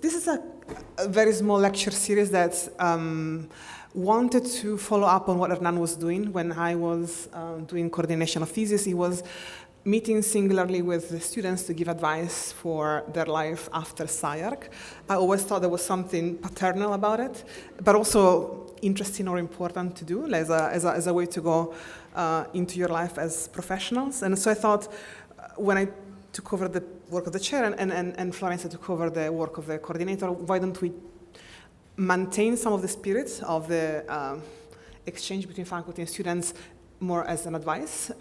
This is a very small lecture series that wanted to follow up on what Hernan was doing when I was doing coordination of thesis. He was meeting singularly with the students to give advice for their life after SCI-Arc. I always thought there was something paternal about it, but also interesting or important to do as a way to go into your life as professionals. And so I thought when I took over the work of the chair and Florencia took over the work of the coordinator, why don't we maintain some of the spirit of the exchange between faculty and students more as an advice,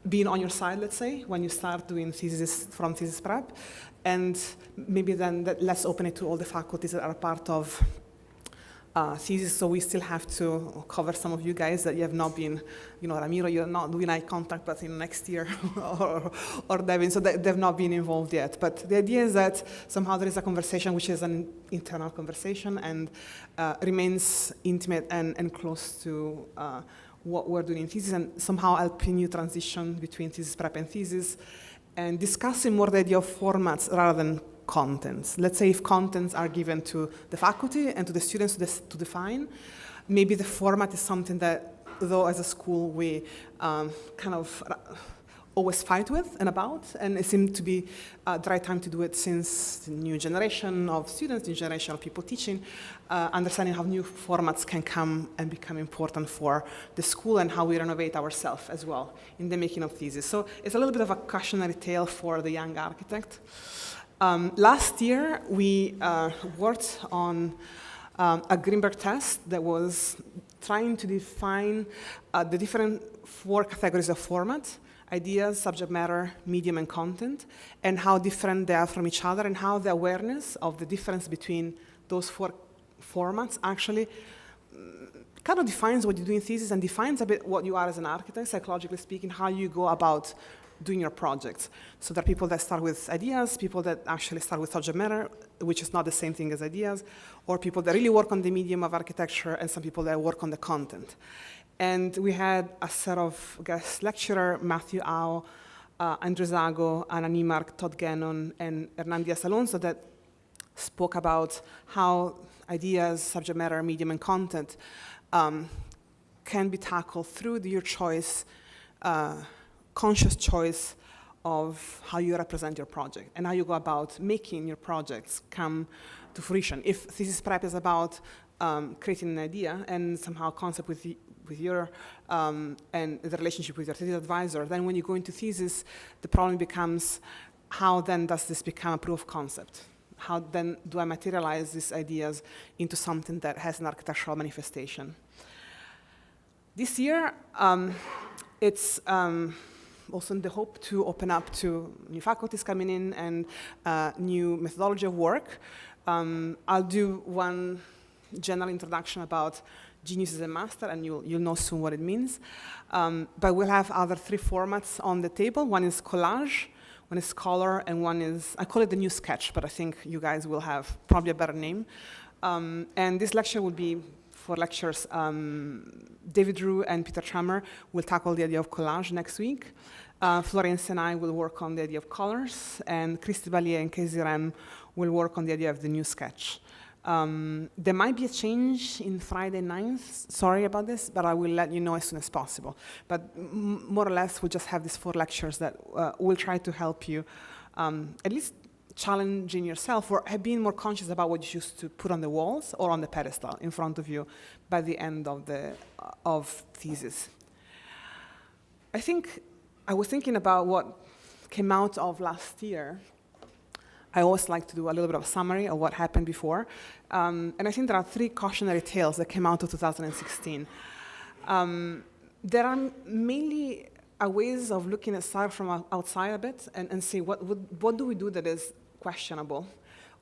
being on your side, let's say, when you start doing thesis from thesis prep, and maybe then let's open it to all the faculties that are part of thesis, so we still have to cover some of you guys that you have not been, Ramiro, you're not doing eye contact, but in next year, or Devin, so they've not been involved yet. But the idea is that somehow there is a conversation which is an internal conversation and remains intimate and close to what we're doing in thesis, and somehow helping you transition between thesis prep and thesis, and discussing more the idea of formats rather than contents. Let's say if contents are given to the faculty and to the students to define, maybe the format is something that, though as a school we kind of always fight with and about, and it seemed to be the right time to do it since the new generation of students, new generation of people teaching, understanding how new formats can come and become important for the school and how we renovate ourselves as well in the making of thesis. So it's a little bit of a cautionary tale for the young architect. Last year, we worked on a Greenberg test that was trying to define the different 4 categories of format: ideas, subject matter, medium, and content, and how different they are from each other, and how the awareness of the difference between those 4 formats actually kind of defines what you do in thesis and defines a bit what you are as an architect, psychologically speaking, how you go about doing your projects. So there are people that start with ideas, people that actually start with subject matter, which is not the same thing as ideas, or people that really work on the medium of architecture, and some people that work on the content. And we had a set of guest lecturers, Matthew Au, Andrew Zago, Anna Niemark, Todd Gannon, and Hernan Diaz-Alonso, that spoke about how ideas, subject matter, medium, and content can be tackled through your choice, conscious choice of how you represent your project and how you go about making your projects come to fruition. If thesis prep is about creating an idea and somehow concept with your and the relationship with your thesis advisor, then when you go into thesis, the problem becomes how then does this become a proof of concept? How then do I materialize these ideas into something that has an architectural manifestation? This year, it's also in the hope to open up to new faculties coming in and new methodology of work. I'll do one general introduction about genius as a master, and you'll know soon what it means. But we'll have other 3 formats on the table. One is collage, one is color, and one is, I call it the new sketch, but I think you guys will have probably a better name. And this lecture will be for lectures. David Drew and Peter Trammer will tackle the idea of collage next week. Florence and I will work on the idea of colors, and Christy Ballier and Casey Rem will work on the idea of the new sketch. There might be a change in Friday 9th, sorry about this, but I will let you know as soon as possible. But more or less, we'll just have these 4 lectures that will try to help you at least challenging yourself or being more conscious about what you choose to put on the walls or on the pedestal in front of you by the end of thesis. I think I was thinking about what came out of last year. I always like to do a little bit of a summary of what happened before. And I think there are 3 cautionary tales that came out of 2016. There are mainly ways of looking at SCI-Arc from outside a bit and say what do we do that is questionable,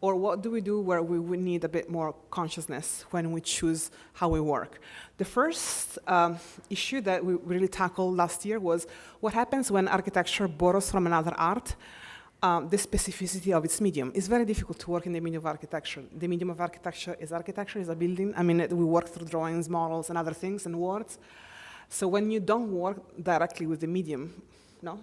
or what do we do where we need a bit more consciousness when we choose how we work. The first issue that we really tackled last year was what happens when architecture borrows from another art the specificity of its medium. It's very difficult to work in the medium of architecture. The medium of architecture is a building. I mean, we work through drawings, models, and other things, and words. So when you don't work directly with the medium, no?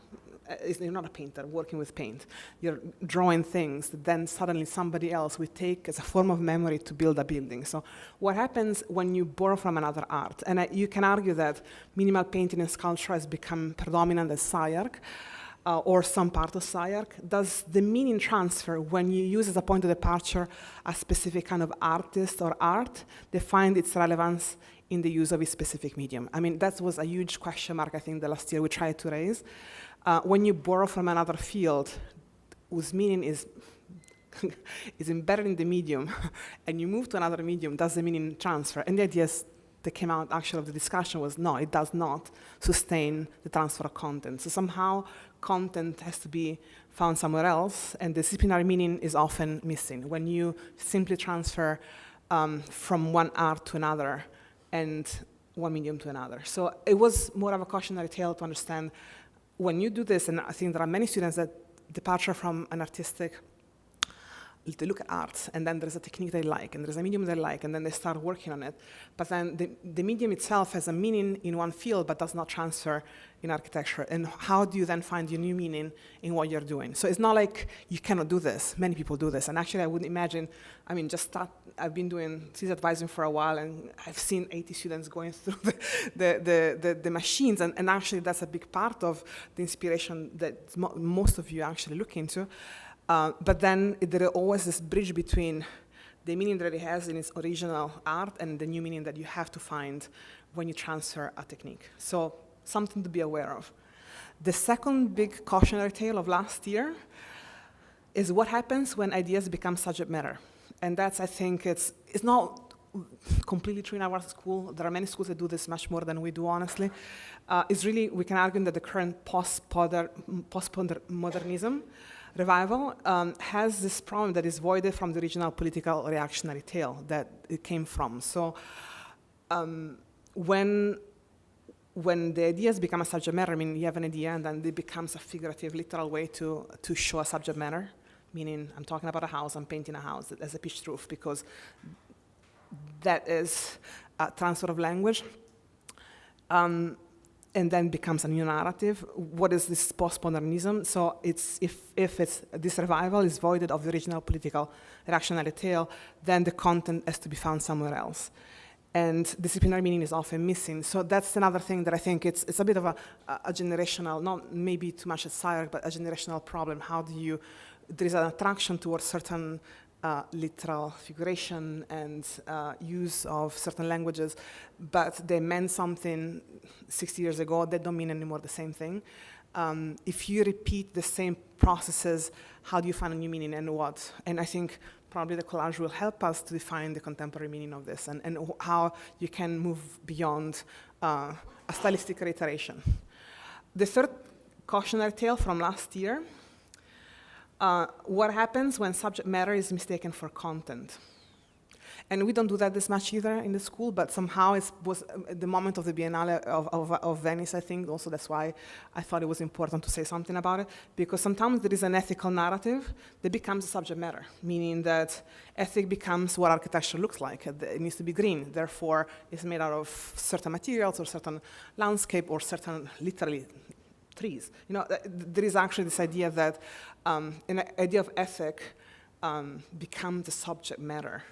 You're not a painter working with paint. You're drawing things that then suddenly somebody else will take as a form of memory to build a building. So what happens when you borrow from another art? And you can argue that minimal painting and sculpture has become predominant as SCI-Arc, or some part of SCI-Arc. Does the meaning transfer when you use as a point of departure a specific kind of artist or art? They find its relevance in the use of a specific medium. I mean, that was a huge question mark, I think, the last year we tried to raise. When you borrow from another field whose meaning is is embedded in the medium, and you move to another medium, does the meaning transfer? And the ideas that came out actually of the discussion was, no, it does not sustain the transfer of content. So somehow content has to be found somewhere else, and the disciplinary meaning is often missing when you simply transfer from one art to another and one medium to another. So it was more of a cautionary tale to understand when you do this, and I think there are many students that departure from an artistic, they look at art, and then there's a technique they like, and there's a medium they like, and then they start working on it. But then the medium itself has a meaning in one field, but does not transfer in architecture. And how do you then find your new meaning in what you're doing? So it's not like you cannot do this. Many people do this. And actually, I would imagine, I mean, I've been doing thesis advising for a while, and I've seen 80 students going through the machines. And actually, that's a big part of the inspiration that most of you actually look into. But then there is always this bridge between the meaning that it has in its original art and the new meaning that you have to find when you transfer a technique. So something to be aware of. The second big cautionary tale of last year is what happens when ideas become subject matter. And that's, I think, it's not completely true in our school. There are many schools that do this much more than we do, honestly. It's really, we can argue that the current postmodernism revival has this problem that is voided from the original political reactionary tale that it came from. So when the ideas become a subject matter, I mean, you have an idea and then it becomes a figurative, literal way to show a subject matter, meaning I'm talking about a house, I'm painting a house as a pitched roof, because that is a transfer of language. And then becomes a new narrative. What is this postmodernism? So if this revival is voided of the original political reactionary tale, then the content has to be found somewhere else. And disciplinary meaning is often missing. So that's another thing that I think it's a bit of a generational, not maybe too much at SCI-Arc, but a generational problem. How do you, there is an attraction towards certain literal figuration and use of certain languages, but they meant something 60 years ago, they don't mean anymore the same thing. If you repeat the same processes, how do you find a new meaning and what? And I think probably the collage will help us to define the contemporary meaning of this and how you can move beyond a stylistic reiteration. The third cautionary tale from last year, what happens when subject matter is mistaken for content? And we don't do that this much either in the school, but somehow it was the moment of the Biennale of Venice, I think. Also, that's why I thought it was important to say something about it, because sometimes there is an ethical narrative that becomes a subject matter, meaning that ethic becomes what architecture looks like. It needs to be green, therefore it's made out of certain materials or certain landscape or certain, literally, trees. You know, there is actually this idea that an idea of ethic becomes the subject matter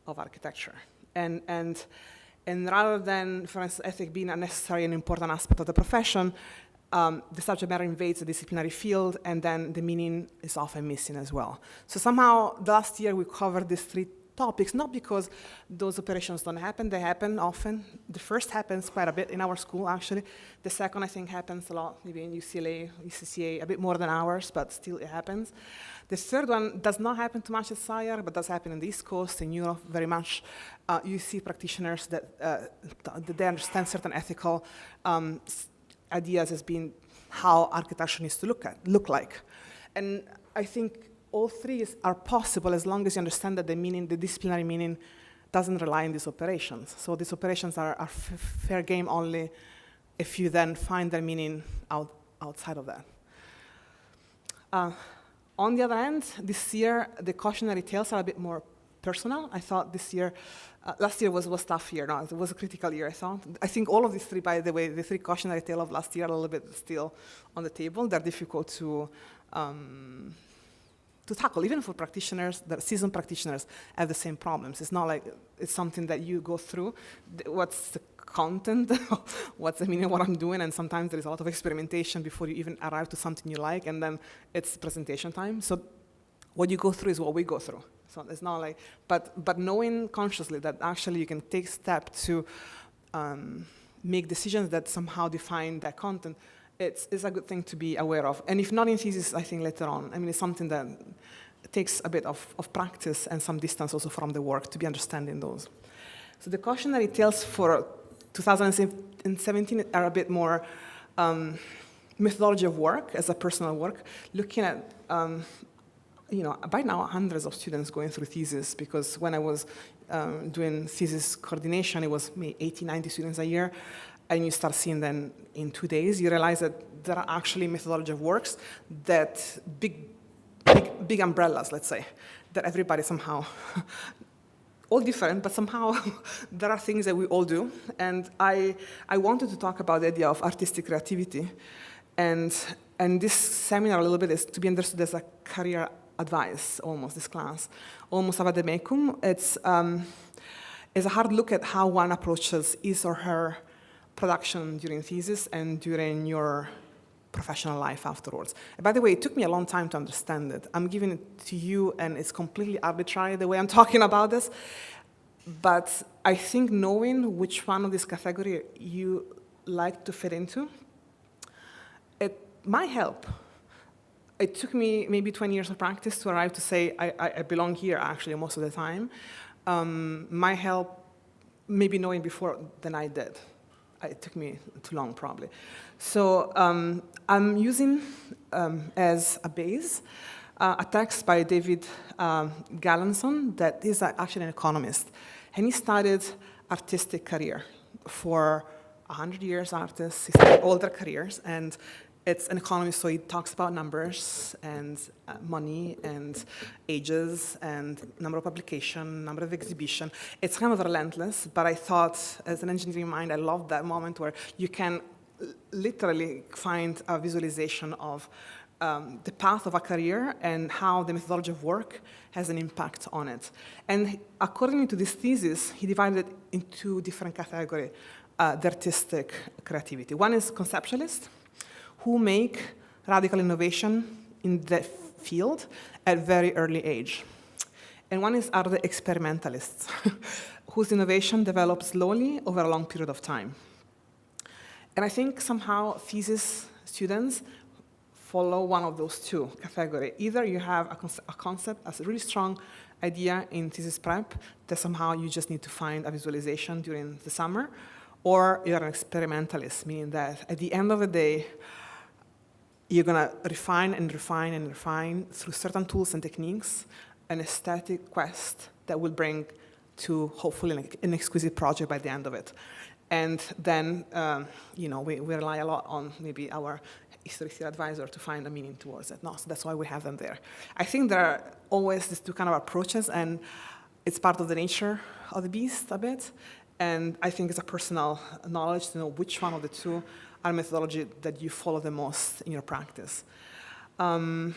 of architecture. And rather than, for instance, ethic being a necessary and important aspect of the profession, the subject matter invades the disciplinary field, and then the meaning is often missing as well. So somehow, last year we covered these three topics, not because those operations don't happen, they happen often. The first happens quite a bit in our school, actually. The second, I think, happens a lot, maybe in UCLA, UCCA, a bit more than ours, but still it happens. The third one does not happen too much at SCI-Arc, but does happen in the East Coast, in Europe, very much. You see practitioners that they understand certain ethical ideas as being how architecture needs to look like. And I think all three are possible as long as you understand that the meaning, the disciplinary meaning, doesn't rely on these operations. So these operations are fair game only if you then find their meaning outside of that. On the other hand, this year, the cautionary tales are a bit more personal. I thought this year, last year was tough year. No, it was a critical year, I thought. I think all of these three, by the way, the three cautionary tales of last year are a little bit still on the table. They're difficult to tackle, even for practitioners. The seasoned practitioners have the same problems. It's not like it's something that you go through. What's the content? What's the meaning of what I'm doing? And sometimes there is a lot of experimentation before you even arrive to something you like, and then it's presentation time. So what you go through is what we go through. So it's not like, but knowing consciously that actually you can take steps to make decisions that somehow define that content, it's a good thing to be aware of. And if not in thesis, I think later on. I mean, it's something that takes a bit of practice and some distance also from the work to be understanding those. So the cautionary tales for 2017 are a bit more methodology of work as a personal work, looking at, by now hundreds of students going through thesis, because when I was doing thesis coordination, it was maybe 80, 90 students a year, and you start seeing them in 2 days, you realize that there are actually methodology of works that big umbrellas, let's say, that everybody somehow, all different, but somehow there are things that we all do. And I wanted to talk about the idea of artistic creativity. And this seminar a little bit is to be understood as a career advice, almost, this class, almost a vademecum. It's a hard look at how one approaches his or her production during thesis and during your professional life afterwards. And by the way, it took me a long time to understand it. I'm giving it to you, and it's completely arbitrary the way I'm talking about this. But I think knowing which one of these categories you like to fit into, it might help. It took me maybe 20 years of practice to arrive to say I belong here, actually, most of the time. Might help maybe knowing before than I did. It took me too long, probably. So I'm using as a base a text by David Galenson that is actually an economist. And he studied artistic career for 100 years, artists, he studied all their careers, and it's an economist, so he talks about numbers and money and ages and number of publication, number of exhibition. It's kind of relentless, but I thought, as an engineering mind, I loved that moment where you can literally find a visualization of the path of a career and how the methodology of work has an impact on it. And according to this thesis, he divided it into different categories, the artistic creativity. One is conceptualists, who make radical innovation in the field at very early age. And one are the experimentalists, whose innovation develops slowly over a long period of time. And I think somehow thesis students follow one of those two categories. Either you have a concept as a really strong idea in thesis prep that somehow you just need to find a visualization during the summer, or you're an experimentalist, meaning that at the end of the day, you're going to refine and refine and refine through certain tools and techniques an aesthetic quest that will bring to hopefully an exquisite project by the end of it. And then, we rely a lot on maybe our history theory advisor to find a meaning towards it. No, so that's why we have them there. I think there are always these two kind of approaches, and it's part of the nature of the beast a bit. And I think it's a personal knowledge to know which one of the two are methodology that you follow the most in your practice. And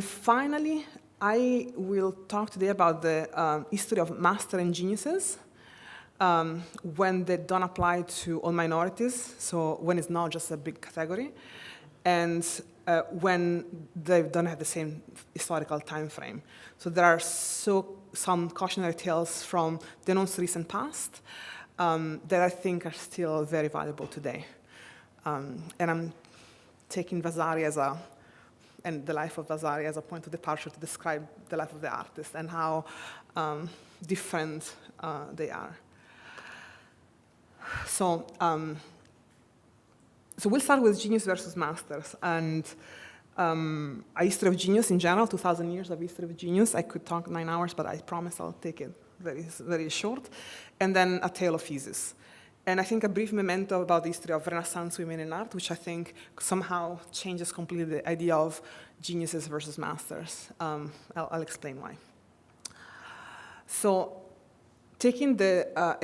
finally, I will talk today about the history of master and geniuses when they don't apply to all minorities, so when it's not just a big category, and when they don't have the same historical time frame. So there are some cautionary tales from the not-so-recent past that I think are still very valuable today. And I'm taking Vasari and the life of Vasari as a point of departure to describe the life of the artist and how different they are. So we'll start with genius versus masters. And a history of genius in general, 2,000 years of history of genius. I could talk 9 hours, but I promise I'll take it very, very short. And then a tale of thesis. And I think a brief memento about the history of Renaissance women in art, which I think somehow changes completely the idea of geniuses versus masters. I'll explain why. So taking the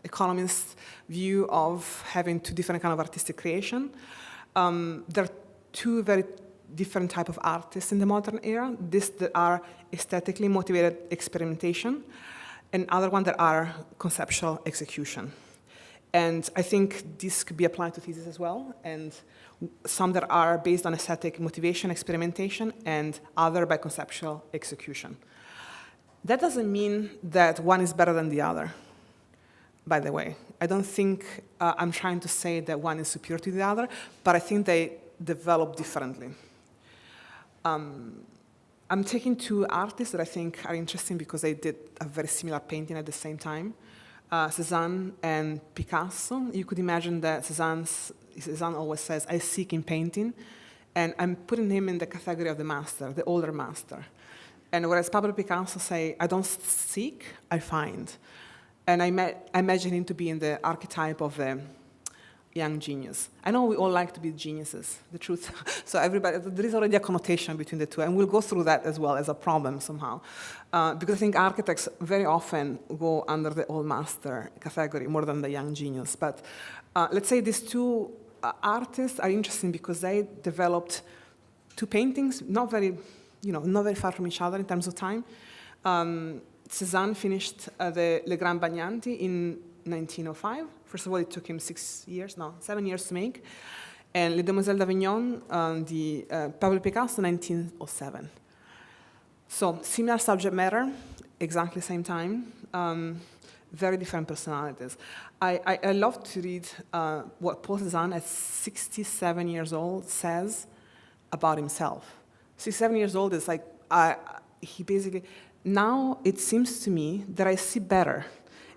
economist view of having two different kinds of artistic creation, there are two very different types of artists in the modern era. These that are aesthetically motivated experimentation, and other ones that are conceptual execution. And I think this could be applied to Thesis as well, and some that are based on aesthetic motivation, experimentation, and other by conceptual execution. That doesn't mean that one is better than the other, by the way. I don't think I'm trying to say that one is superior to the other, but I think they develop differently. I'm taking two artists that I think are interesting because they did a very similar painting at the same time. Suzanne and Picasso. You could imagine that Suzanne always says, I seek in painting, and I'm putting him in the category of the master, the older master. And whereas Pablo Picasso say, I don't seek, I find. And I imagine him to be in the archetype of a young genius. I know we all like to be geniuses, the truth. So everybody, there is already a connotation between the two, and we'll go through that as well as a problem somehow. Because I think architects very often go under the old master category more than the young genius. But let's say these two artists are interesting because they developed two paintings, not very far from each other in terms of time. Cézanne finished the Le Grand Bagnanti in 1905. First of all, it took him 7 years to make. And Les Demoiselles d'Avignon, Pablo Picasso, 1907. So similar subject matter, exactly the same time, very different personalities. I love to read what Paul Cézanne, at 67 years old, says about himself. 67 years old is like, he basically, now it seems to me that I see better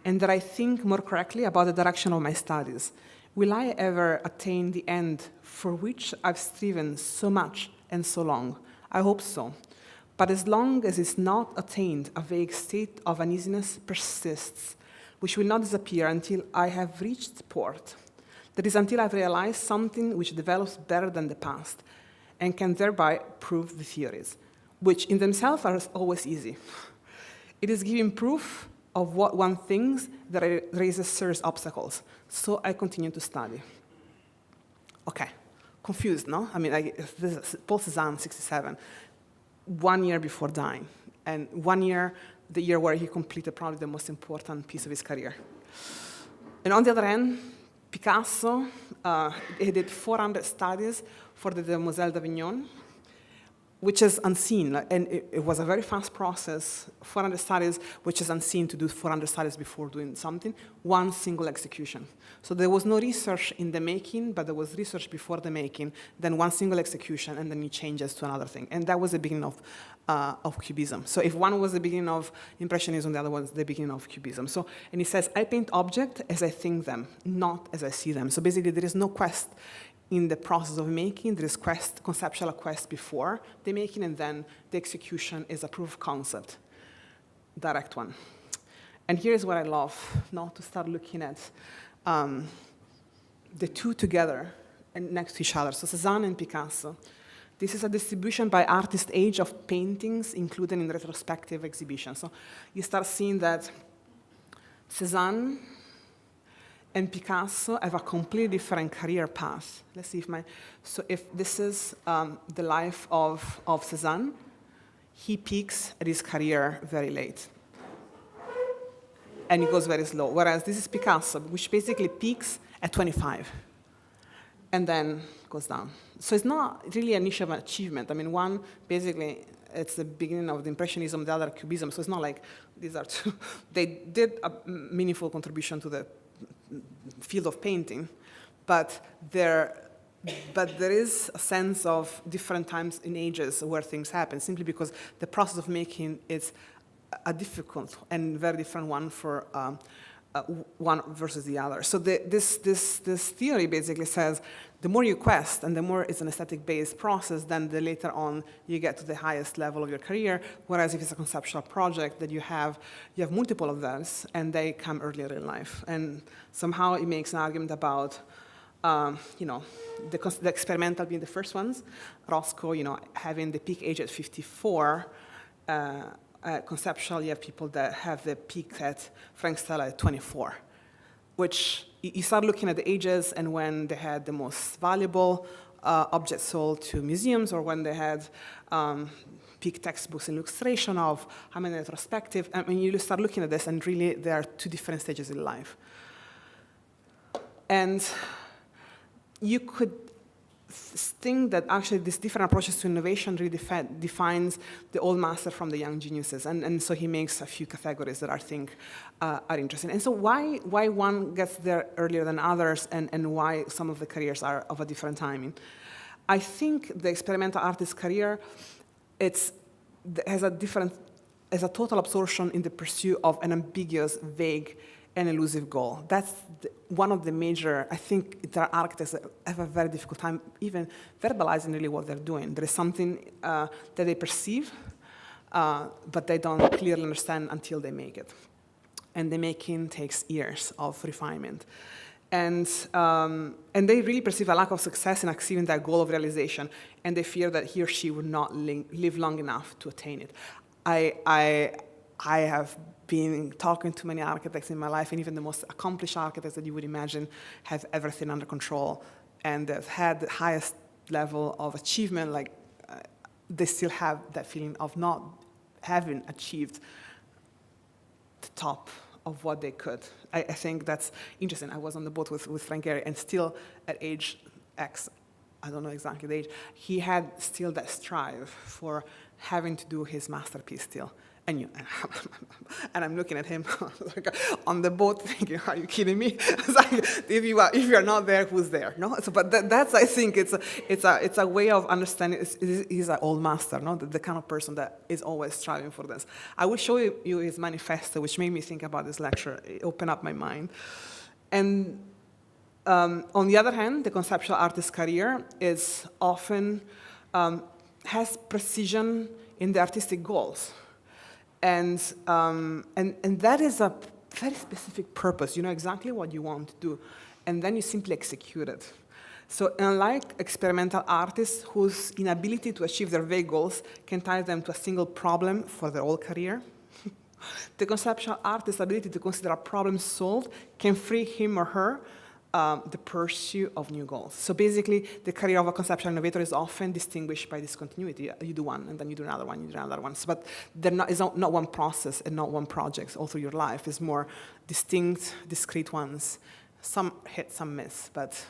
and that I think more correctly about the direction of my studies. Will I ever attain the end for which I've striven so much and so long? I hope so. But as long as it's not attained, a vague state of uneasiness persists, which will not disappear until I have reached port. That is, until I've realized something which develops better than the past and can thereby prove the theories, which in themselves are always easy. It is giving proof of what one thinks that raises serious obstacles. So I continue to study. Okay, confused, no? I mean, Paul Cézanne, 67, 1 year before dying, and 1 year, the year where he completed probably the most important piece of his career. And on the other hand, Picasso, he did 400 studies for the Demoiselles d'Avignon, which is unseen, and it was a very fast process, 400 studies, which is unseen to do 400 studies before doing something, one single execution. So there was no research in the making, but there was research before the making, then one single execution, and then it changes to another thing. And that was the beginning of Cubism. So if one was the beginning of Impressionism, the other was the beginning of Cubism. So, and he says, I paint objects as I think them, not as I see them. So basically, there is no quest in the process of making. There is conceptual quest before the making, and then the execution is a proof of concept, direct one. And here's what I love, now to start looking at the two together and next to each other. So Cézanne and Picasso. This is a distribution by artist age of paintings included in retrospective exhibition. So you start seeing that Cézanne and Picasso have a completely different career path. Let's see so if this is the life of Cézanne, he peaks at his career very late. And he goes very slow. Whereas this is Picasso, which basically peaks at 25 and then goes down. So it's not really an issue of achievement. I mean, one, basically, it's the beginning of the Impressionism, the other Cubism. So it's not like these are two. They did a meaningful contribution to the field of painting, but there is a sense of different times in ages where things happen, simply because the process of making is a difficult and very different one for one versus the other. So this theory basically says the more you quest and the more it's an aesthetic-based process, then the later on you get to the highest level of your career, whereas if it's a conceptual project that you have multiple of those, and they come earlier in life. And somehow it makes an argument about the experimental being the first ones, Roscoe, having the peak age at 54, conceptual, you have people that have the peak at Frank Stella at 24, which you start looking at the ages and when they had the most valuable objects sold to museums, or when they had peak textbooks and illustration of how many retrospective. I mean, you start looking at this, and really there are two different stages in life. And you could think that actually these different approaches to innovation really defines the old master from the young geniuses. And so he makes a few categories that I think are interesting. And so why one gets there earlier than others, and why some of the careers are of a different timing? I think the experimental artist career, has a total absorption in the pursuit of an ambiguous, vague, and elusive goal. That's one of the major, I think there are architects that have a very difficult time even verbalizing really what they're doing. There is something that they perceive, but they don't clearly understand until they make it. And the making takes years of refinement. And they really perceive a lack of success in achieving that goal of realization, and they fear that he or she would not live long enough to attain it. I have been talking to many architects in my life, and even the most accomplished architects that you would imagine have everything under control, and they've had the highest level of achievement, like they still have that feeling of not having achieved the top of what they could. I think that's interesting. I was on the boat with Frank Gehry, and still at age X, I don't know exactly the age, he had still that strive for having to do his masterpiece still. And I'm looking at him on the boat thinking, are you kidding me? It's like, if you are not there, who's there? No? So, but that's, I think, it's a way of understanding. He's an old master, no? The kind of person that is always striving for this. I will show you his manifesto, which made me think about this lecture. It opened up my mind. And on the other hand, the conceptual artist career is often, has precision in the artistic goals. And that is a very specific purpose. You know exactly what you want to do, and then you simply execute it. So unlike experimental artists whose inability to achieve their vague goals can tie them to a single problem for their whole career, the conceptual artist's ability to consider a problem solved can free him or her the pursuit of new goals. So basically, the career of a conceptual innovator is often distinguished by discontinuity. You do one, and then you do another one, you do another one. So, but it's not one process and not one project all through your life. It's more distinct, discrete ones. Some hit, some miss, but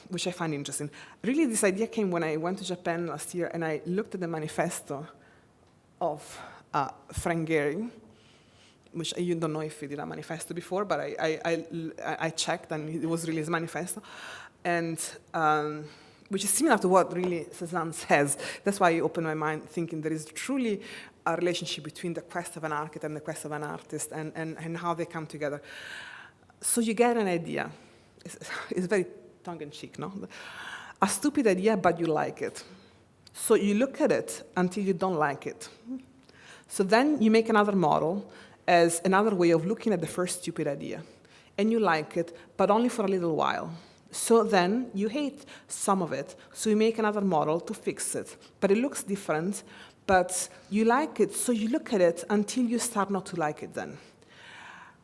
which I find interesting. Really, this idea came when I went to Japan last year, and I looked at the manifesto of Frank Gehry, which you don't know if he did a manifesto before, but I checked, and it was really his manifesto, and which is similar to what really Suzanne says. That's why I opened my mind thinking there is truly a relationship between the quest of an architect and the quest of an artist, and how they come together. So you get an idea. It's very tongue-in-cheek, no? A stupid idea, but you like it. So you look at it until you don't like it. So then you make another model as another way of looking at the first stupid idea. And you like it, but only for a little while. So then you hate some of it, so you make another model to fix it. But it looks different, but you like it, so you look at it until you start not to like it then.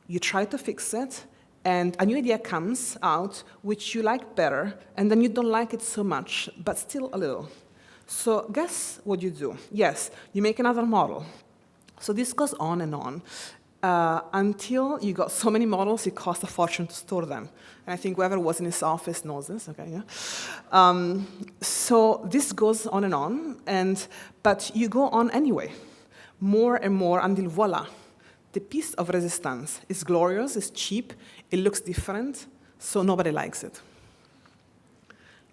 You try to fix it, and a new idea comes out, which you like better, and then you don't like it so much, but still a little. So guess what you do? Yes, you make another model. So this goes on and on until you got so many models it costs a fortune to store them. And I think whoever was in his office knows this, okay, yeah? So this goes on and on, but you go on anyway, more and more until voila, the piece of resistance is glorious, it's cheap, it looks different, so nobody likes it.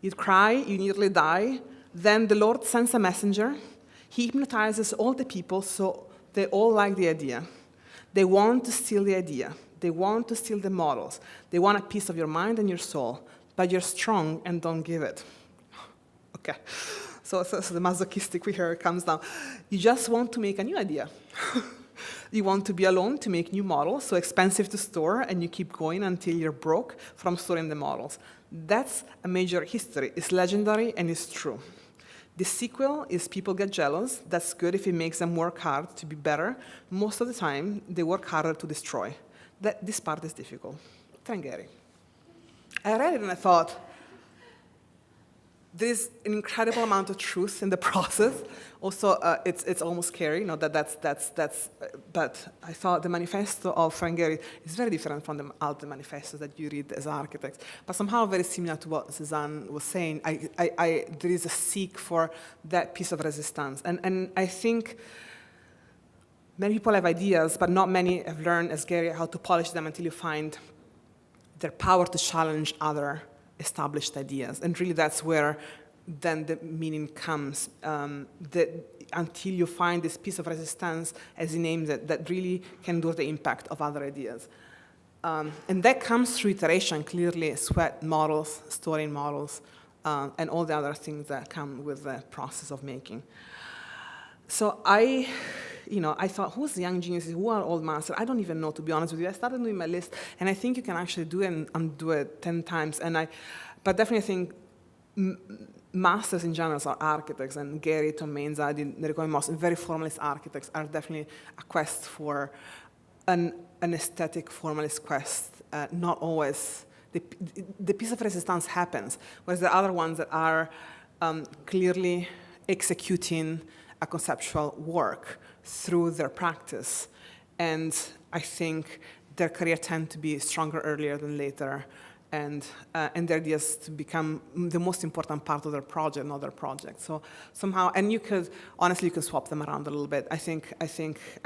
You cry, you nearly die, then the Lord sends a messenger, he hypnotizes all the people, so they all like the idea. They want to steal the idea. They want to steal the models. They want a piece of your mind and your soul, but you're strong and don't give it. Okay, so the masochistic here comes down. You just want to make a new idea. You want to be alone to make new models, so expensive to store, and you keep going until you're broke from storing the models. That's a major history. It's legendary and it's true. The sequel is people get jealous. That's good if it makes them work hard to be better. Most of the time, they work harder to destroy. This part is difficult. Trangeri. I read it and I thought, there's an incredible amount of truth in the process. Also, it's almost scary, but I thought the manifesto of Trangeri is very different from the other manifestos that you read as architects, but somehow very similar to what Suzanne was saying. There is a seek for that piece of resistance. And I think many people have ideas, but not many have learned, as Gary, how to polish them until you find their power to challenge other established ideas. And really that's where then the meaning comes, until you find this piece of resistance, as he names it, that really can do the impact of other ideas. And that comes through iteration, clearly, sweat models, storing models, and all the other things that come with the process of making. So I thought, who's the young geniuses? Who are old masters? I don't even know, to be honest with you. I started doing my list, and I think you can actually do it and undo it 10 times. But definitely I think masters in general are architects, and Gary, Tom Mainza, the recording most very formalist architects are definitely a quest for an aesthetic formalist quest. Not always. The piece of resistance happens, whereas the other ones that are clearly executing a conceptual work through their practice. And I think their career tend to be stronger earlier than later, and their ideas to become the most important part of their project, not their project. So somehow, and you could swap them around a little bit. I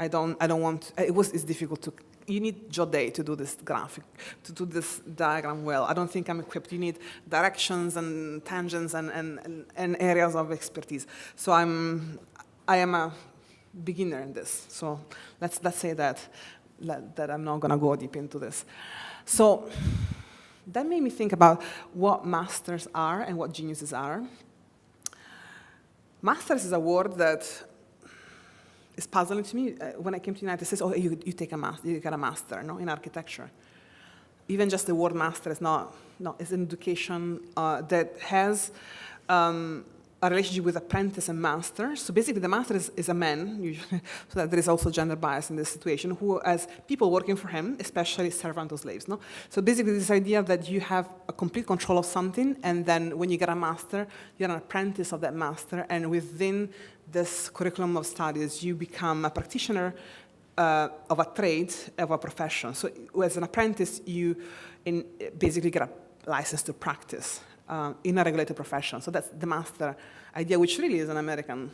don't want, it's difficult to, you need Jodé to do this graphic, to do this diagram well. I don't think I'm equipped. You need directions and tangents and areas of expertise. So I am a beginner in this. So let's say that I'm not gonna go deep into this. So that made me think about what masters are and what geniuses are. Masters is a word that is puzzling to me. When I came to the United States, you take a master, you get a master, no, in architecture. Even just the word master is it's an education that has a relationship with apprentice and master. So basically the master is a man, usually, so that there is also gender bias in this situation, who has people working for him, especially servant or slaves. No? So basically this idea that you have a complete control of something, and then when you get a master, you're an apprentice of that master, and within this curriculum of studies, you become a practitioner of a trade, of a profession. So as an apprentice, you basically get a license to practice in a regulated profession. So that's the master idea, which really is an American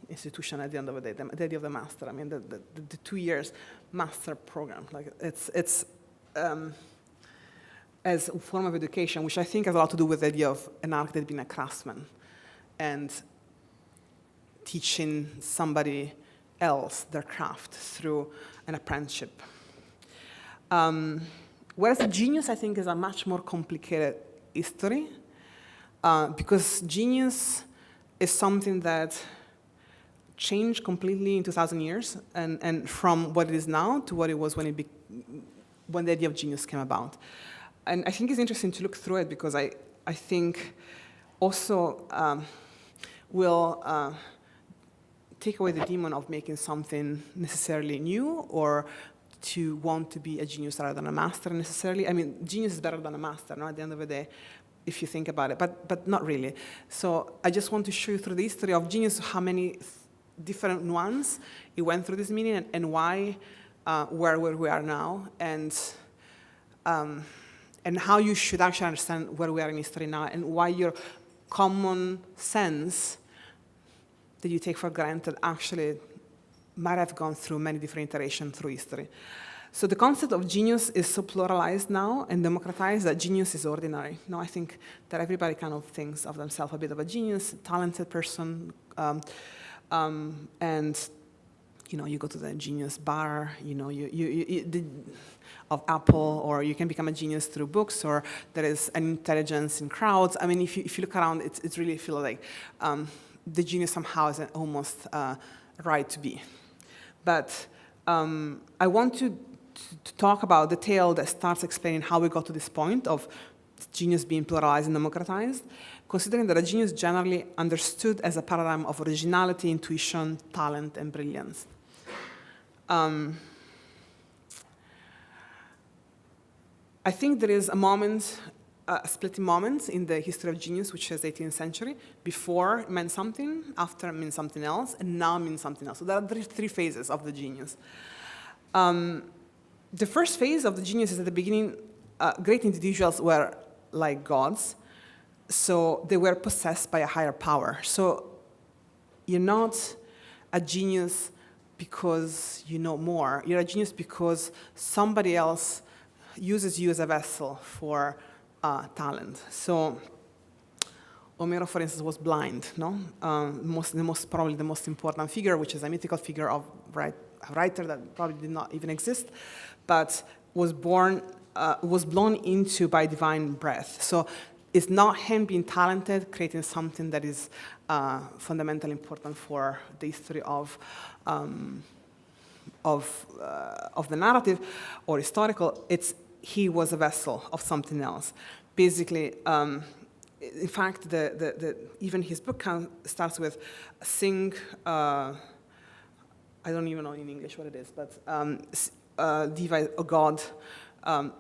institution at the end of the day, the idea of the master. I mean, the 2 years master program. Like it's as a form of education, which I think has a lot to do with the idea of an architect being a craftsman and teaching somebody else their craft through an apprenticeship. Whereas a genius, I think, is a much more complicated history. Because genius is something that changed completely in 2,000 years, and from what it is now to what it was when the idea of genius came about. And I think it's interesting to look through it, because I think also will take away the demon of making something necessarily new, or to want to be a genius rather than a master necessarily. I mean, genius is better than a master, no, at the end of the day, if you think about it, but not really. So I just want to show you through the history of genius how many different nuances it went through this meaning, and why where we are now, and how you should actually understand where we are in history now, and why your common sense that you take for granted actually might have gone through many different iterations through history. So the concept of genius is so pluralized now and democratized that genius is ordinary. No, I think that everybody kind of thinks of themselves a bit of a genius, talented person, and you go to the genius bar, of Apple, or you can become a genius through books, or there is an intelligence in crowds. I mean, if you look around, it's really feel like the genius somehow is almost right to be. But I want to talk about the tale that starts explaining how we got to this point of genius being pluralized and democratized, considering that a genius generally understood as a paradigm of originality, intuition, talent, and brilliance. I think there is a moment, a splitting moment in the history of genius, which is 18th century. Before it meant something, after it meant something else, and now it means something else. So there are three phases of the genius. The first phase of the genius is at the beginning, great individuals were like gods, so they were possessed by a higher power. So you're not a genius because you know more. You're a genius because somebody else uses you as a vessel for talent. So Homero, for instance, was blind, no? Probably the most important figure, which is a mythical figure of a writer that probably did not even exist, but was blown into by divine breath. So it's not him being talented, creating something that is fundamentally important for the history of the narrative or historical. It's he was a vessel of something else. Basically, in fact, even his book starts with sing. I don't even know in English what it is, but diva, oh God,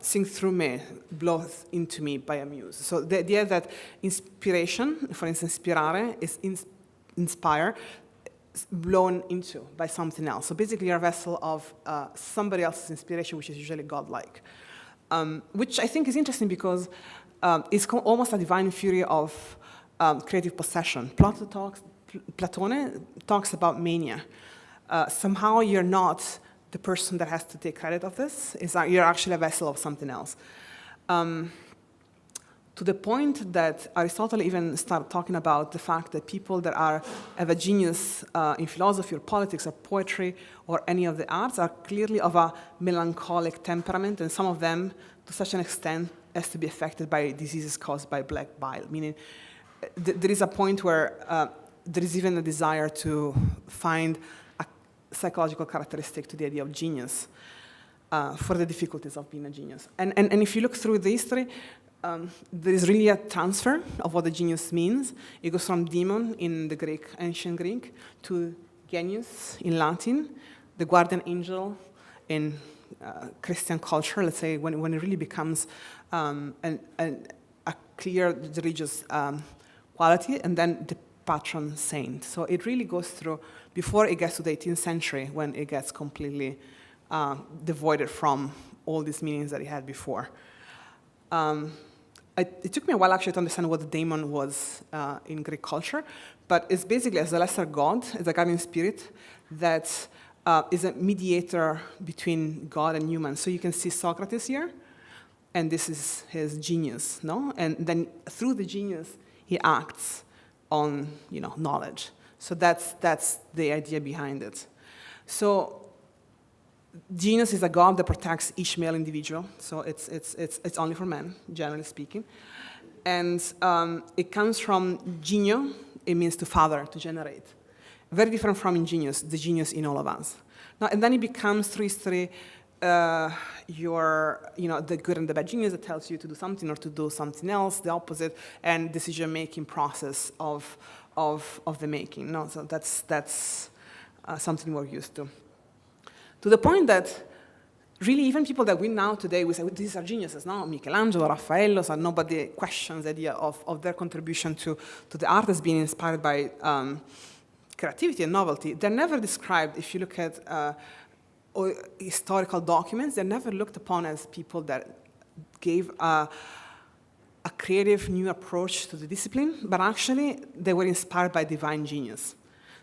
sing through me, blow into me by a muse. So the idea that inspiration, for instance, inspirare, is inspire, blown into by something else. So basically, you're a vessel of somebody else's inspiration, which is usually godlike, which I think is interesting because it's almost a divine fury of creative possession. Platone talks about mania. Somehow you're not the person that has to take credit of this. You're actually a vessel of something else. To the point that Aristotle even started talking about the fact that people that have a genius in philosophy or politics or poetry or any of the arts are clearly of a melancholic temperament, and some of them, to such an extent, as to be affected by diseases caused by black bile, meaning there is a point where there is even a desire to find a psychological characteristic to the idea of genius for the difficulties of being a genius. And if you look through the history, there is really a transfer of what the genius means. It goes from demon in the ancient Greek, to genius in Latin, the guardian angel in Christian culture, let's say, when it really becomes a clear religious quality, and then the patron saint. So it really goes through, before it gets to the 18th century, when it gets completely devoided from all these meanings that it had before. It took me a while actually to understand what the daemon was in Greek culture, but it's basically as a lesser god, as a guardian spirit that is a mediator between God and human. So you can see Socrates here, and this is his genius, no? And then through the genius, he acts on, knowledge. So that's the idea behind it. So genius is a god that protects each male individual. So it's only for men, generally speaking. And it comes from genio. It means to father, to generate. Very different from ingenious, the genius in all of us. Now, and then it becomes through history the good and the bad genius that tells you to do something or to do something else, the opposite, and decision-making process of the making. No, so that's something we're used to. To the point that really even people that we know today, we say, these are geniuses, no? Michelangelo, Raffaello, so nobody questions the idea of their contribution to the art as being inspired by creativity and novelty. They're never described, if you look at historical documents, they're never looked upon as people that gave a creative new approach to the discipline, but actually they were inspired by divine genius.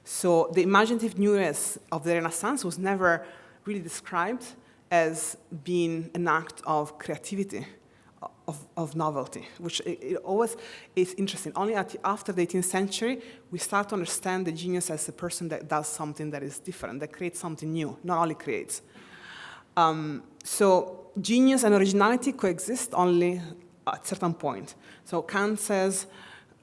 So the imaginative newness of the Renaissance was never really described as being an act of creativity, of novelty, which it always is interesting. Only after the 18th century, we start to understand the genius as a person that does something that is different, that creates something new, not only creates. So genius and originality coexist only at a certain point. So Kant says,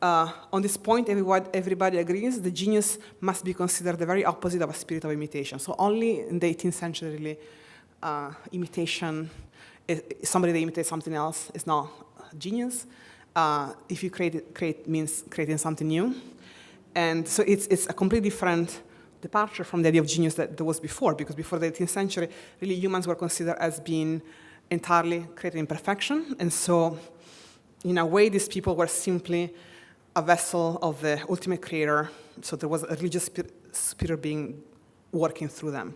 on this point, everybody agrees the genius must be considered the very opposite of a spirit of imitation. So only in the 18th century, really, imitation, somebody that imitates something else is not genius. If you create means creating something new. And so it's a completely different departure from the idea of genius that there was before, because before the 18th century, really humans were considered as being entirely created in perfection. And so, in a way, these people were simply a vessel of the ultimate creator. So there was a religious spirit being working through them.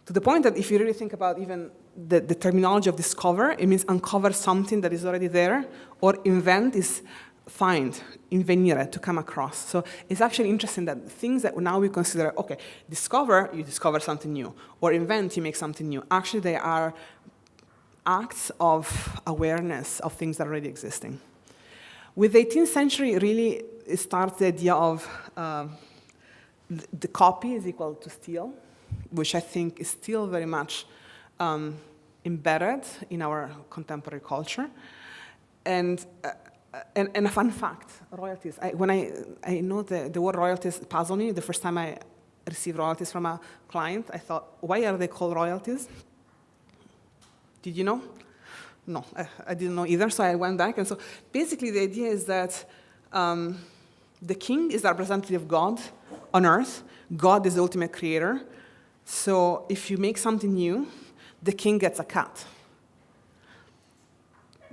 To the point that if you really think about even the terminology of discover, it means uncover something that is already there, or invent is find, invenire, to come across. So it's actually interesting that things that now we consider, okay, discover, you discover something new, or invent, you make something new. Actually, they are acts of awareness of things that are already existing. With the 18th century, really, it starts the idea of the copy is equal to steal, which I think is still very much embedded in our contemporary culture. And a fun fact, royalties. When I know the word royalties puzzled me. The first time I received royalties from a client, I thought, why are they called royalties? Did you know? No, I didn't know either, so I went back. And so basically the idea is that the king is the representative of God on earth. God is the ultimate creator. So if you make something new, the king gets a cut.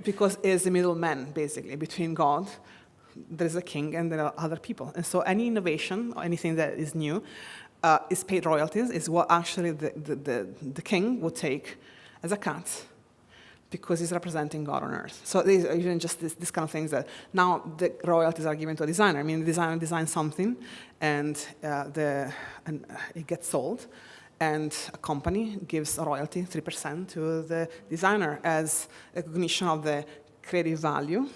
Because it's the middleman, basically, between God, there's a king, and there are other people. And so any innovation, or anything that is new, is paid royalties, is what actually the king would take as a cut, because he's representing God on earth. So there's even just this kind of things that now the royalties are given to a designer. I mean, the designer designs something, and it gets sold, and a company gives a royalty, 3%, to the designer as recognition of the creative value,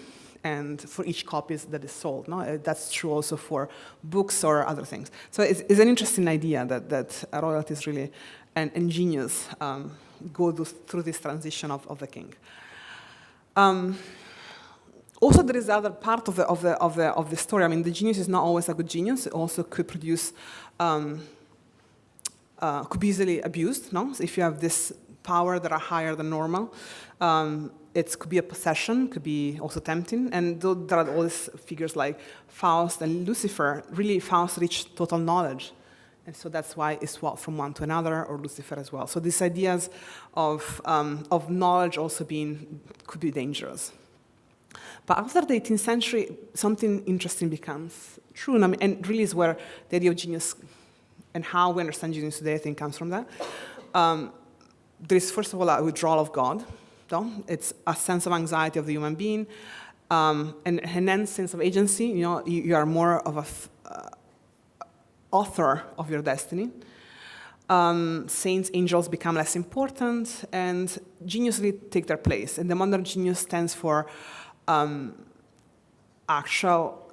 and for each copy that is sold. No? That's true also for books or other things. So it's an interesting idea that royalties really, and genius go through this transition of the king. Also, there is the other part of the story. I mean, the genius is not always a good genius. It also could produce, could be easily abused. No, so if you have this power that are higher than normal, it could be a possession, could be also tempting. And there are all these figures like Faust and Lucifer. Really, Faust reached total knowledge. And so that's why it swapped from one to another, or Lucifer as well. So these ideas of knowledge also could be dangerous. But after the 18th century, something interesting becomes true. And, and really is where the idea of genius and how we understand genius today, I think, comes from that. There is, first of all, a withdrawal of God. So it's a sense of anxiety of the human being, and an enhanced sense of agency. You know, you are more of a author of your destiny. Saints, angels become less important, and geniuses take their place. And the modern genius stands for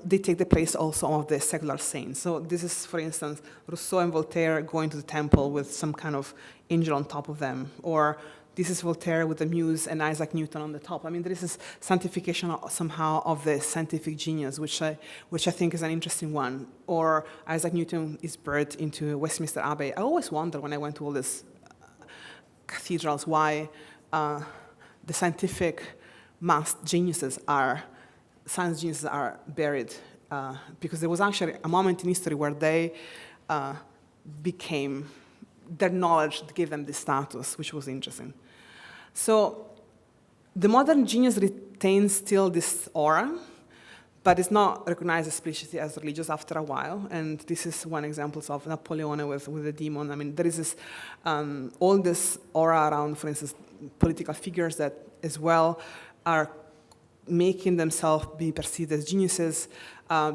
they take the place also of the secular saints. So this is, for instance, Rousseau and Voltaire going to the temple with some kind of angel on top of them, or this is Voltaire with the Muse and Isaac Newton on the top. I mean, there is this sanctification somehow of the scientific genius, which I think is an interesting one. Or Isaac Newton is birthed into Westminster Abbey. I always wonder when I went to all these cathedrals why the scientific science geniuses are buried, because there was actually a moment in history where they their knowledge gave them this status, which was interesting. So the modern genius retains still this aura, but it's not recognized explicitly as religious after a while. And this is one example of Napoleon with the demon. I mean, there is this, all this aura around, for instance, political figures that as well are making themselves be perceived as geniuses,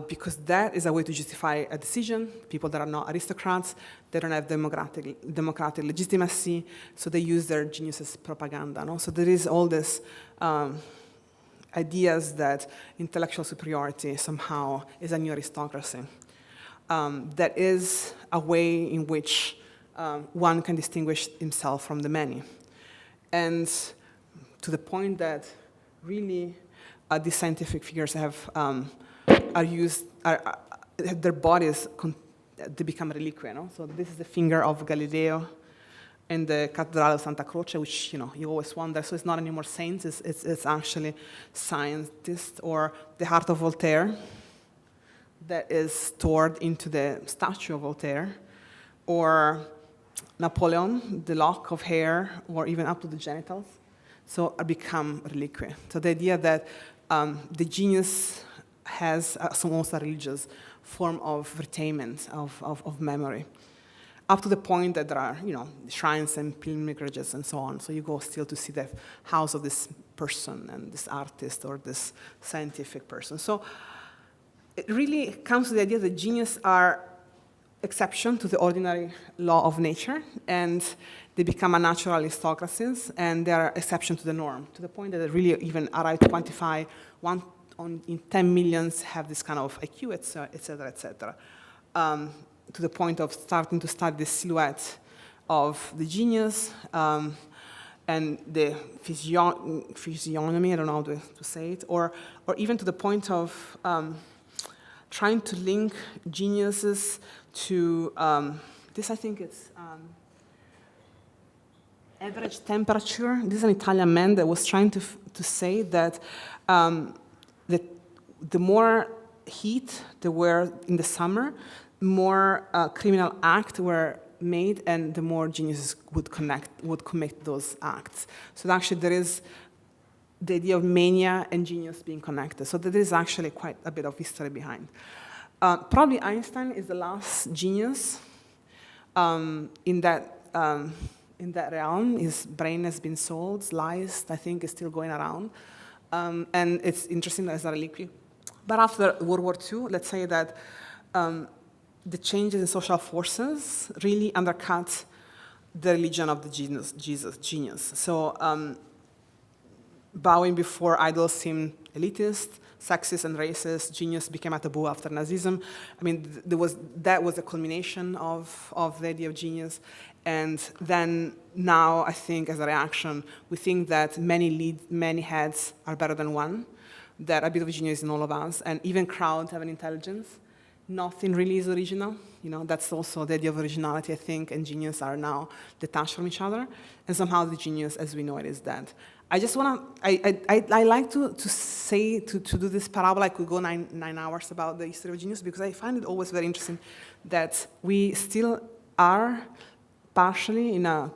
because that is a way to justify a decision. People that are not aristocrats, they don't have democratic legitimacy, so they use their genius as propaganda. No? So there is all this ideas that intellectual superiority somehow is a new aristocracy. That is a way in which one can distinguish himself from the many. And to the point that really these scientific figures have their bodies they become reliquia. No? So this is the finger of Galileo. in the Cathedral of Santa Croce, which you always wonder. So it's not anymore saints; it's actually scientists, or the heart of Voltaire that is stored into the statue of Voltaire, or Napoleon, the lock of hair, or even up to the genitals, so become reliquary. So the idea that the genius has almost a religious form of retainment of memory, up to the point that there are shrines and pilgrimages and so on. So you go still to see the house of this person and this artist or this scientific person. So it really comes to the idea that genius are exception to the ordinary law of nature, and they become a natural aristocracies, and they are exception to the norm, to the point that they really even arrive to quantify 1 in 10 millions have this kind of IQ, et cetera, et cetera. To the point of starting to study the silhouette of the genius and the physiognomy, I don't know how to say it, or even to the point of trying to link geniuses to this. I think it's average temperature. This is an Italian man that was trying to say that the more heat there were in the summer, more criminal acts were made, and the more geniuses would commit those acts. So actually there is the idea of mania and genius being connected. So there is actually quite a bit of history behind. Probably Einstein is the last genius in that realm. His brain has been sold, sliced, I think is still going around. And it's interesting as a reliquary. But after World War II, let's say that the changes in social forces really undercut the religion of the genius. So bowing before idols seemed elitist, sexist and racist. Genius became a taboo after Nazism. I mean, that was the culmination of the idea of genius. And then now, I think, as a reaction, we think that many heads are better than one, that a bit of genius in all of us, and even crowds have an intelligence. Nothing really is original. That's also the idea of originality, I think, and genius are now detached from each other. And somehow the genius, as we know it, is dead. I just want to, I like to say, to do this parabola. I could go nine hours about the history of genius, because I find it always very interesting that we still are partially in a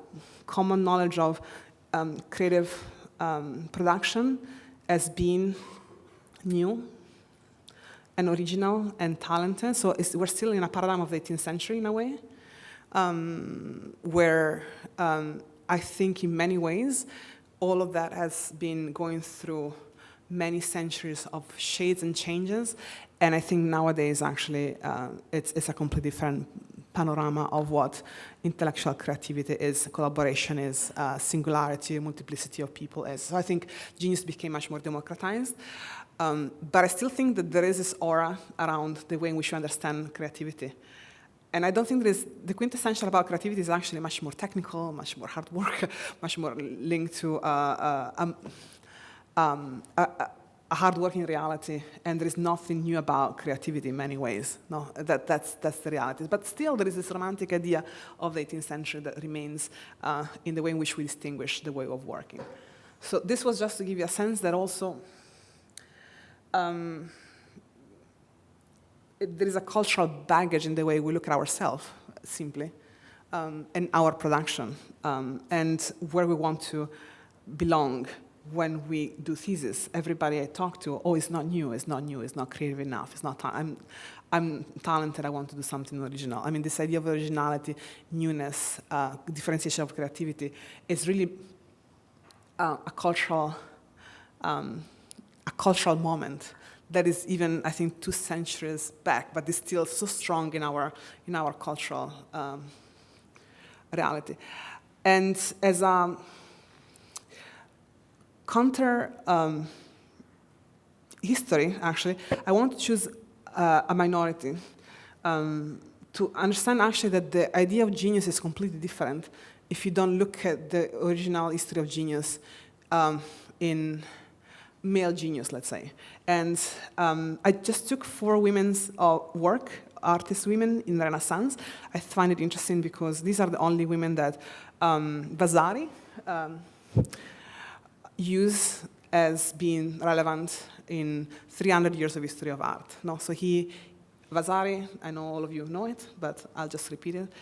common knowledge of creative production as being new and original and talented. So we're still in a paradigm of the 18th century in a way, where I think in many ways all of that has been going through many centuries of shades and changes. And I think nowadays actually it's a completely different panorama of what intellectual creativity is, collaboration is, singularity, multiplicity of people is. So I think genius became much more democratized. But I still think that there is this aura around the way in which we understand creativity. And I don't think the quintessential about creativity is actually much more technical, much more hard work, much more linked to a hard-working reality, and there is nothing new about creativity in many ways. No, that's the reality. But still, there is this romantic idea of the 18th century that remains in the way in which we distinguish the way of working. So this was just to give you a sense that also there is a cultural baggage in the way we look at ourselves, simply, and our production, and where we want to belong when we do thesis. Everybody I talk to, it's not new, it's not creative enough, it's not I'm talented, I want to do something original. I mean, this idea of originality, newness, differentiation of creativity is really a cultural moment that is even, I think, 2 centuries back, but is still so strong in our cultural reality. And as a counter history, actually, I want to choose a minority to understand actually that the idea of genius is completely different if you don't look at the original history of genius in male genius, let's say. And I just took 4 women's work artist women in the Renaissance. I find it interesting because these are the only women that Vasari use as being relevant in 300 years of history of art. No, so Vasari, I know all of you know it, but I'll just repeat it.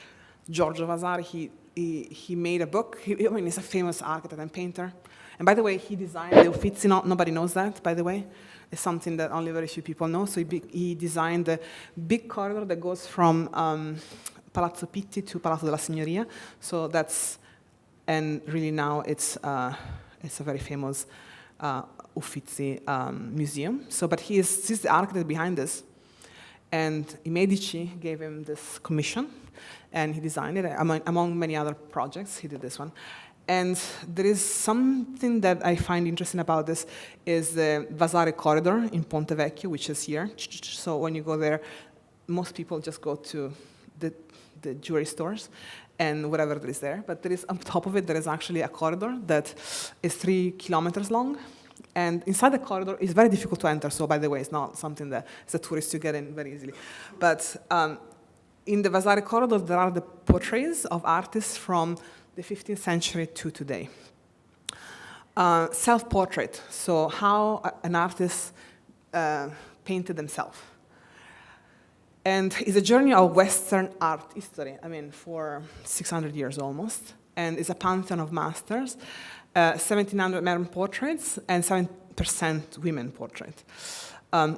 Giorgio Vasari, he made a book. He's a famous architect and painter. And by the way, he designed the Uffizi. Nobody knows that, by the way. It's something that only very few people know. So he designed the big corridor that goes from Palazzo Pitti to Palazzo della Signoria. So and really now it's a very famous Uffizi museum. So, but he's the architect behind this. And I Medici gave him this commission, and he designed it. Among many other projects, he did this one. And there is something that I find interesting about this is the Vasari corridor in Ponte Vecchio, which is here. So when you go there, most people just go to the jewelry stores and whatever there is there. But there is, on top of it, there is actually a corridor that is 3 kilometers long. And inside the corridor, it's very difficult to enter. So by the way, it's not something that as a tourist you get in very easily. But in the Vasari corridor, there are the portraits of artists from the 15th century to today. Self-portrait, so how an artist painted themselves. And it's a journey of Western art history, for 600 years almost. And it's a pantheon of masters, 1,700 men portraits and 7% women portraits.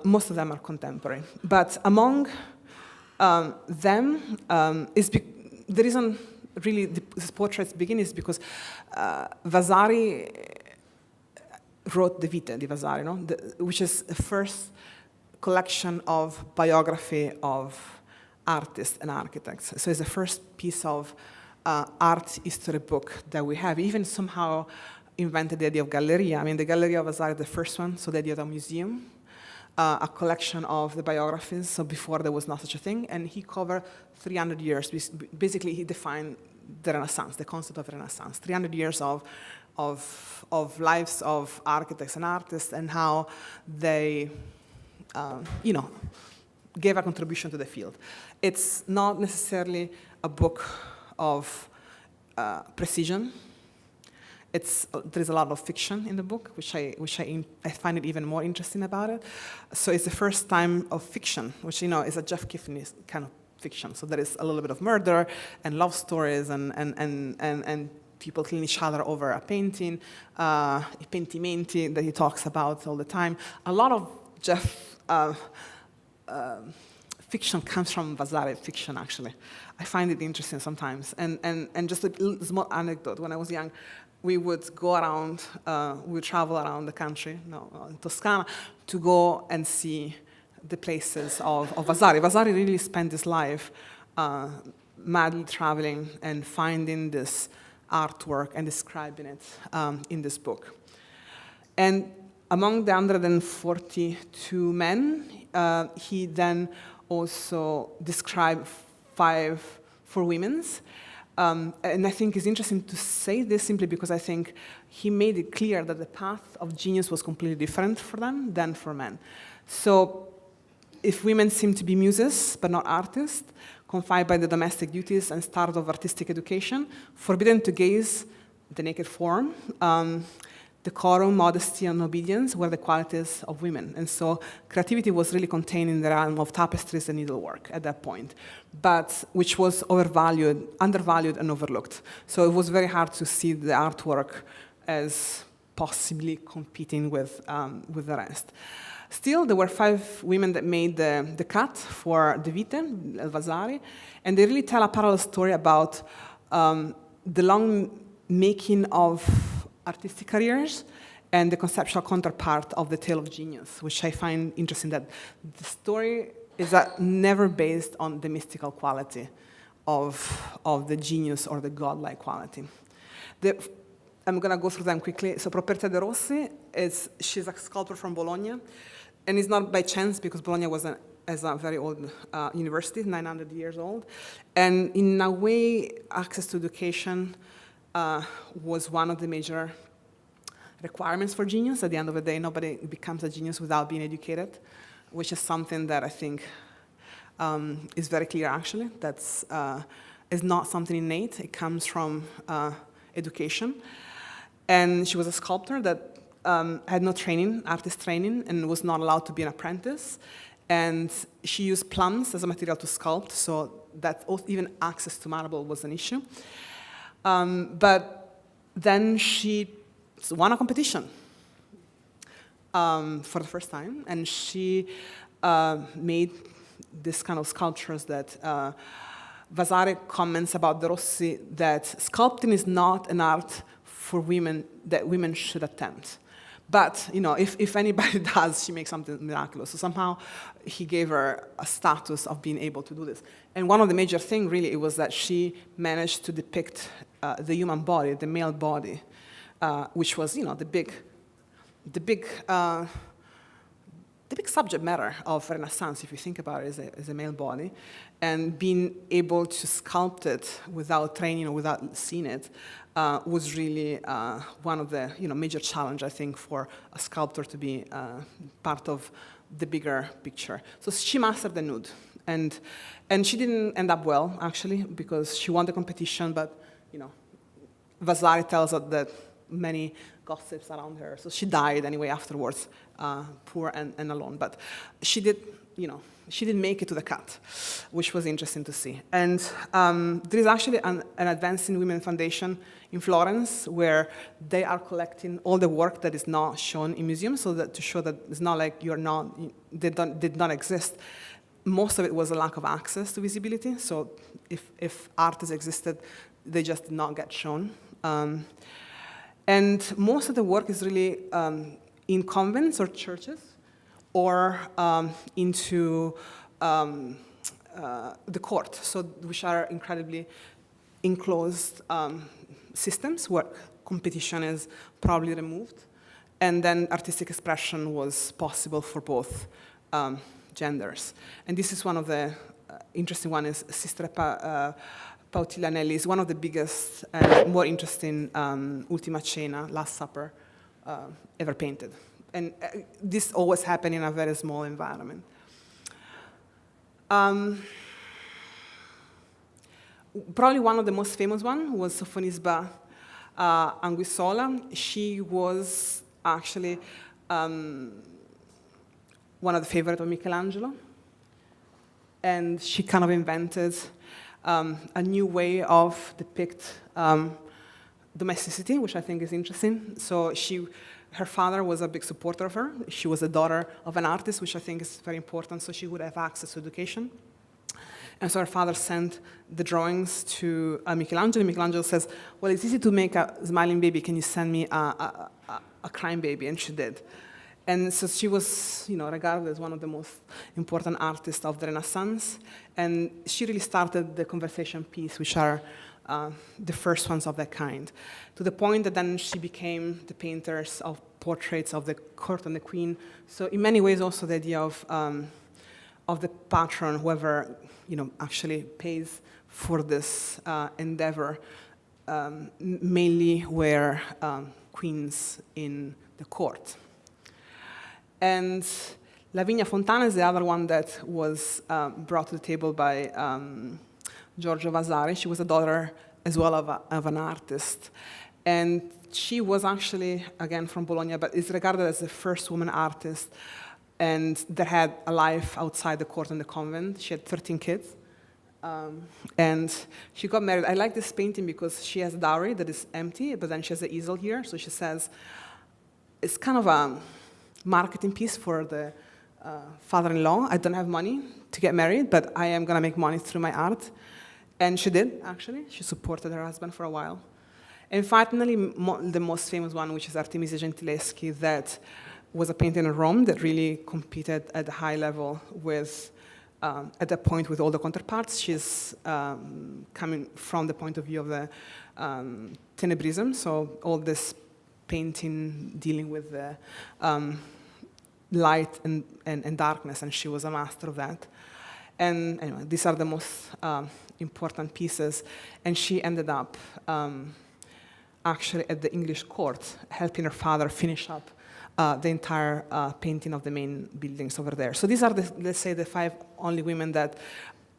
Most of them are contemporary. But among them, the reason really these portraits begin is because Vasari wrote the Vite di Vasari, which is the first collection of biography of artists and architects. So it's the first piece of art history book that we have. Even somehow invented the idea of Galleria. The Galleria of Vasari is the first one, so the idea of a museum, a collection of the biographies. So before there was not such a thing, and he covered 300 years. Basically, he defined the Renaissance, the concept of Renaissance, 300 years of lives of architects and artists, and how they, gave a contribution to the field. It's not necessarily a book of precision. There's a lot of fiction in the book, which I find it even more interesting about it. So it's the first time of fiction, which is a Jeff Kiffney kind of fiction. So there is a little bit of murder and love stories and people killing each other over a painting, I pentimenti that he talks about all the time. A lot of Jeff fiction comes from Vasari fiction, actually. I find it interesting sometimes. And just a small anecdote. When I was young, we would go around, we would travel around the country, in Toscana, to go and see the places of Vasari. Vasari really spent his life madly traveling and finding this artwork and describing it in this book. And among the 142 men, he then also described 5 for women's. And I think it's interesting to say this simply because I think he made it clear that the path of genius was completely different for them than for men. So if women seem to be muses but not artists, confined by the domestic duties and starved of artistic education, forbidden to gaze the naked form, decorum, modesty, and obedience were the qualities of women. And so creativity was really contained in the realm of tapestries and needlework at that point, but which was undervalued, and overlooked. So it was very hard to see the artwork as possibly competing with the rest. Still, there were 5 women that made the cut for the Vite, Vasari, and they really tell a parallel story about the long making of artistic careers and the conceptual counterpart of the tale of genius, which I find interesting that the story is never based on the mystical quality of the genius or the godlike quality. I'm going to go through them quickly. So Proprietà de Rossi, she's a sculptor from Bologna, and it's not by chance because Bologna was a very old university, 900 years old, and in a way, access to education was one of the major requirements for genius. At the end of the day, nobody becomes a genius without being educated, which is something that I think is very clear, actually. That's is not something innate. It comes from education. And she was a sculptor that had no training, artist training, and was not allowed to be an apprentice. And she used plums as a material to sculpt, so that even access to marble was an issue. But then she won a competition for the first time, and she made this kind of sculptures that Vasari comments about the Rossi that sculpting is not an art for women that women should attempt. But, you know, if anybody does, she makes something miraculous. So somehow he gave her a status of being able to do this. And one of the major things, really, it was that she managed to depict the human body, the male body, which was, you know, the big subject matter of Renaissance, if you think about it, as a male body. And being able to sculpt it without training or without seeing it was really one of the major challenge, I think, for a sculptor to be part of the bigger picture. So she mastered the nude. And she didn't end up well, actually, because she won the competition, but, you know, Vasari tells us that many gossips around her. So she died anyway afterwards, poor and alone. But she did, she did make it to the cut, which was interesting to see. And there is actually an Advancing Women Foundation in Florence where they are collecting all the work that is not shown in museums, so that to show that it's not like they did not exist. Most of it was a lack of access to visibility. So if artists existed, they just did not get shown. And most of the work is really in convents or churches, or into the court, so which are incredibly enclosed systems where competition is probably removed, and then artistic expression was possible for both genders. And this is one of the interesting one is Sister Pautilanelli is one of the biggest and more interesting Ultima Cena, Last Supper, ever painted. And this always happened in a very small environment. Probably one of the most famous one was Sofonisba Anguissola. She was actually one of the favorites of Michelangelo. And she kind of invented a new way of depict domesticity, which I think is interesting. So her father was a big supporter of her. She was a daughter of an artist, which I think is very important, so she would have access to education. And so her father sent the drawings to Michelangelo. Michelangelo says, well, it's easy to make a smiling baby. Can you send me a crying baby? And she did. And so she was, regarded as one of the most important artists of the Renaissance. And she really started the conversation piece, which are the first ones of that kind, to the point that then she became the painters of portraits of the court and the queen. So in many ways, also the idea of the patron, whoever actually pays for this endeavor, mainly were queens in the court. And Lavinia Fontana is the other one that was brought to the table by Giorgio Vasari. She was a daughter as well of an artist. And she was actually, again, from Bologna, but is regarded as the first woman artist and that had a life outside the court and the convent. She had 13 kids. And she got married. I like this painting because she has a dowry that is empty, but then she has an easel here. So she says, it's kind of a marketing piece for the father-in-law. I don't have money to get married, but I am going to make money through my art. And she did, actually. She supported her husband for a while. And finally, the most famous one, which is Artemisia Gentileschi, that was a painter in Rome that really competed at a high level with, at that point, with all the counterparts. She's coming from the point of view of the Tenebrism, so all this painting dealing with the light and darkness, and she was a master of that. And anyway, these are the most important pieces. And she ended up actually at the English court, helping her father finish up the entire painting of the main buildings over there. So these are, let's say, the 5 only women that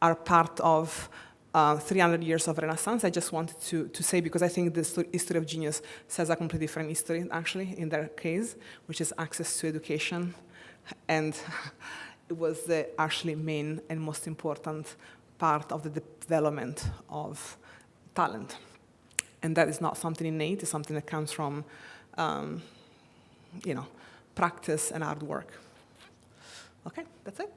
are part of 300 years of Renaissance. I just wanted to say, because I think the history of genius says a completely different history, actually, in their case, which is access to education. And it was the actually main and most important part of the development of talent. And that is not something innate, it's something that comes from practice and hard work. Okay, that's it.